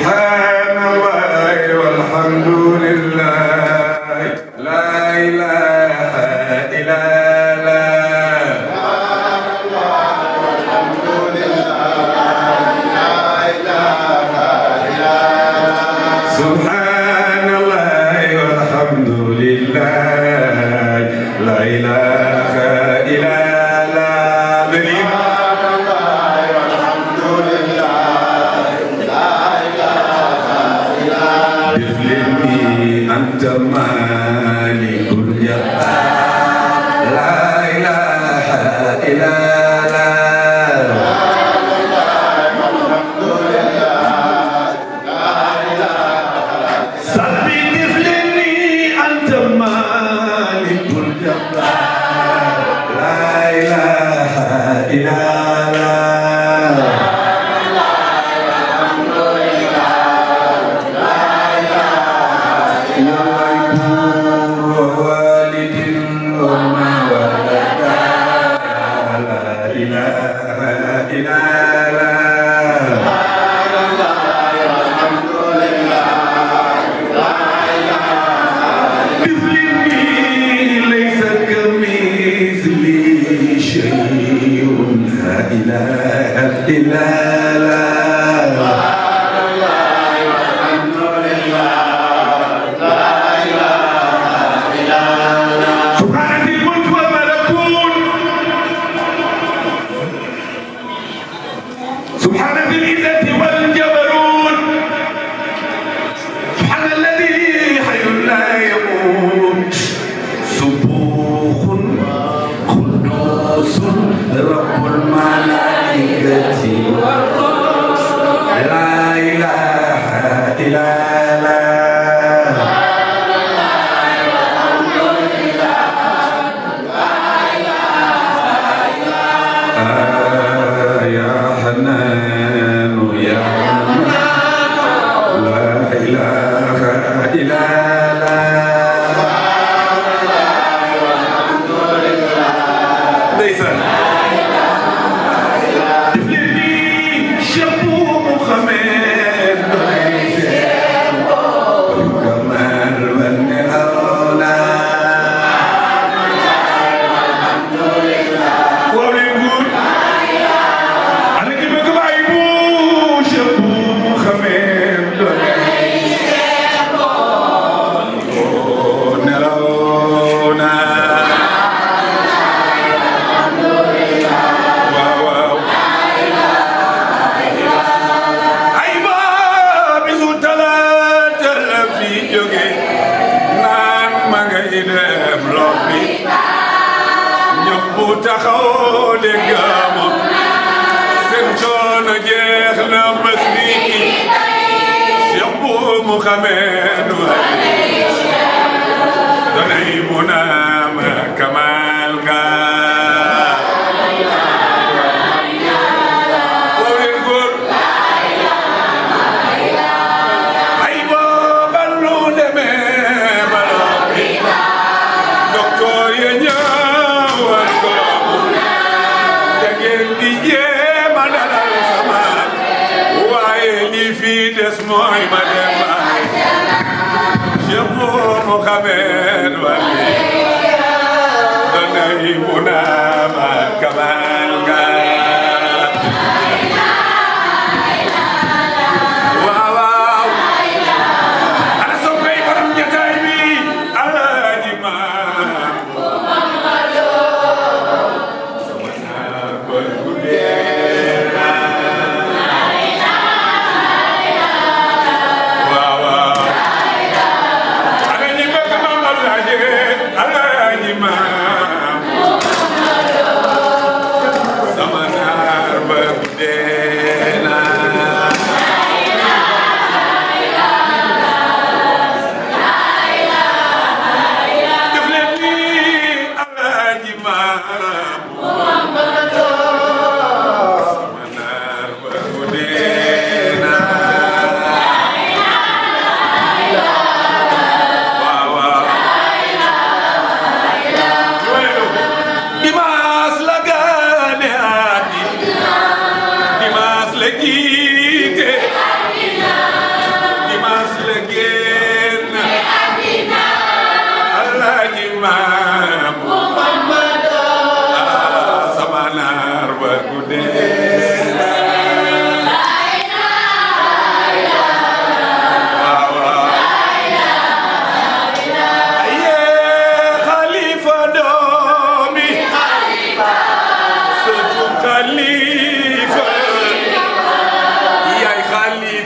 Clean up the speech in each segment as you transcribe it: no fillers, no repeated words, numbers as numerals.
سبحان الله والحمد لله لا إله إلا الله سبحان الله والحمد لله لا إله إلا أنت مالك الجبار لا إله إلا الله سبي طفلني أنت مالك الجبار لا إله إلا الله سبحان ذي العزة والجبروت سبحان الذي حي لا يموت سبوح قدوس رب الملائكة والروح لا إله إلا الله يا حنان يا حنان لا إله إلا الله ليس تفلني شبو مخمد كمال والنهونا taxaw de gamo seen coono jeex na bés ni Cheikh Bou Mouhamed danay munam kamal ga ay booba lu demee ba docteur ya ñëwal ko di jéem a dalal sama waaye li fi des mooy ma dem Cheikh Bou Mouhamed wali danay munam kamal ga waaw ana soppay borom jotaay bi Alaaji Maam Alaaji Maam sama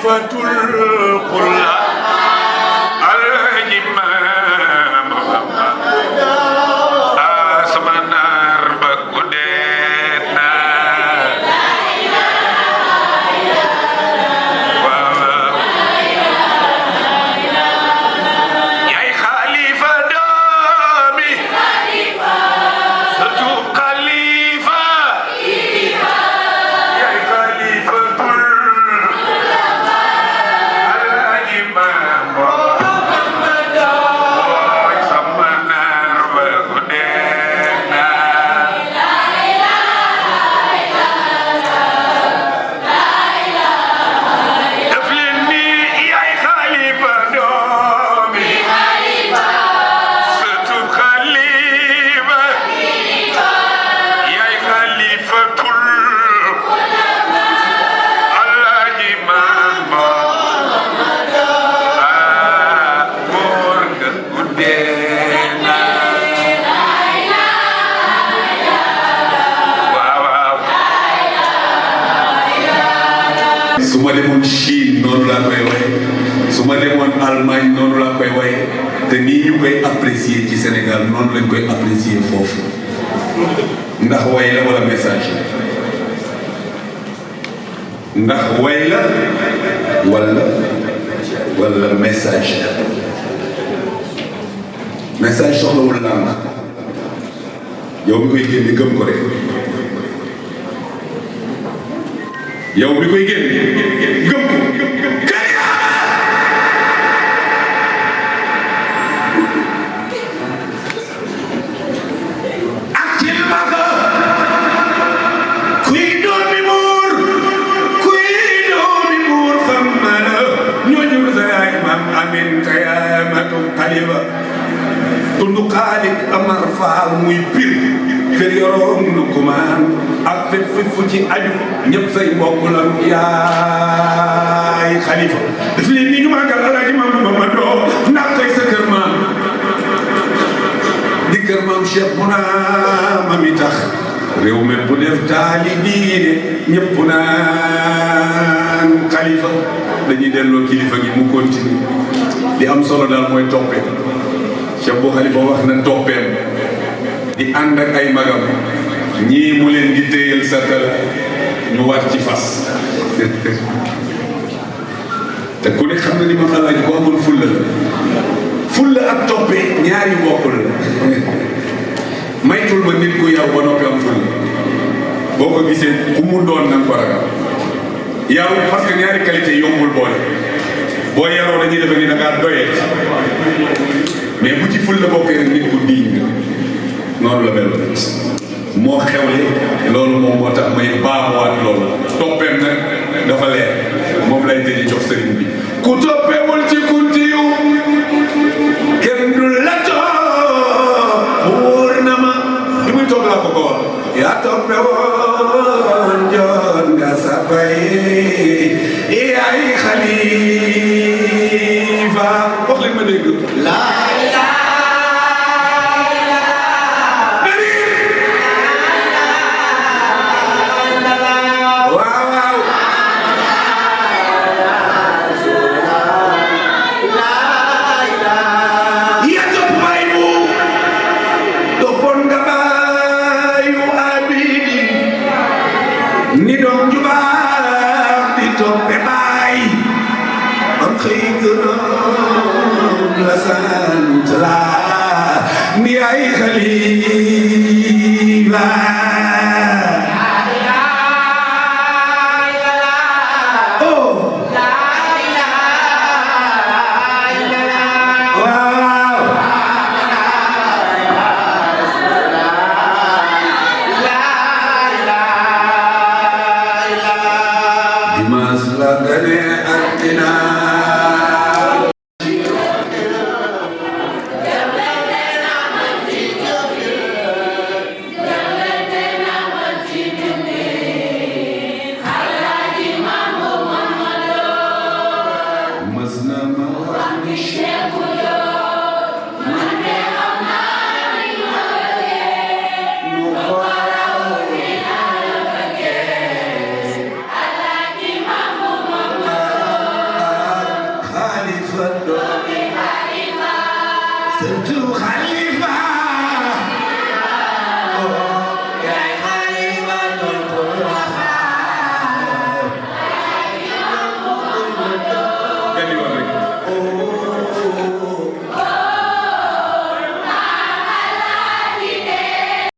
خليفة القلة الإمام أسمنار بكودنا يا خليفة دامي ستوب خليفة يا خليفة suma demoon Chine noonu laa koy waye suma demoon Allemagne noonu laa koy waye te nii ñu koy apprécier ci Sénégal noonu lañ koy apprécier foofu ndax way la wala message ndax way la wala message message soxlawul làng yow mi koy génne gëm ko rek yow mi koy génne gëm ko tundu xaalik amar faal muy pir kër yoroom lu kumaan ak fépp fu ci aju ñëpp say mbokk la yaay xalifa daf leen ni ñu màggal alaaji maam ma doo ndax tey sa kër maam di kër maam Cheikh Muna mami tax réew mi bu def taali diine ñëpp naan xalifa dañuy delloo kilifa gi mu continue li am solo daal mooy toppee Cheikh bu Khalifa wax na toppeem di ànd ak ay magam ñii mu leen di téyel satal ñu war ci fas te ku ne xam na ni ma xalaat ko amul fulla ak toppee ñaari bokkul la maytul ma nit ku yaw ba noppi am fulla boo ko gisee ku mu doon na nga ko ragal yaw parce que ñaari qualité yombul boole boo yaroo dañuy defe ni da ngaa doyee mais bu ci ful la bokkee rek nit ku diiñ nga noonu la mel moo xewle loolu moom moo tax may baamuwaat loolu toppeem nag dafa leer moom lay tëjee jox sëriñ bi ku toppewul ci kunti yu kenn du la topp wóor na ma li muy toog laa ko ko wax yaa toppewoon joon nga sa bay yaay xalifa wax leen ma dégg ni doom ju baax di toppe baay am xëy gërëm la sant la ni ay xalifa la gane àddina